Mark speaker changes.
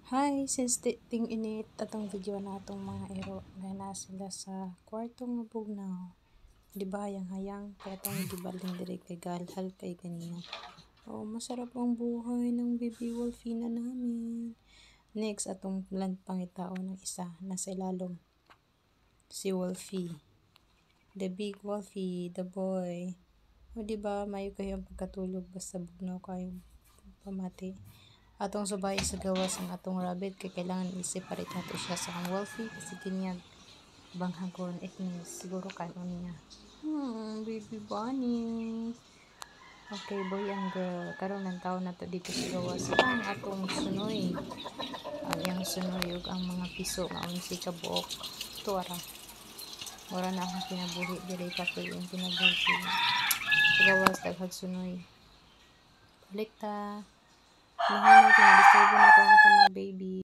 Speaker 1: Hi, since ting init atong video na atong mga ero na sila sa kwartong bugnaw. Di ba hayang-hayang kaya atong gibalin dire kay galhal kay kanina. Oh, masarap ang buhay ng baby wolfina namin. Next atong pangitao ng isa nasa ilalom. Si Wolfie. The big Wolfie, the boy. O di ba mayo kayo ang pagkatulog basta bugnaw kayong pamati. Atong subay sa gawas ang atong rabbit kay kailangan i-separate nato siya sa Wolfie kasi kinyag banghagon it means siguro kanon niya. Baby bunny. Okay, boy and girl. Karon lang taon na to dito sa gawas ang atong sunoy. Ang iyang sunoy ug ang mga piso nga unsi ka buok. Tuara. Wala na akong kinabuhi diri pa kay yung kinabuhi sa gawas daghag sunoy. Balik ta. Mahal na kinadisturbo na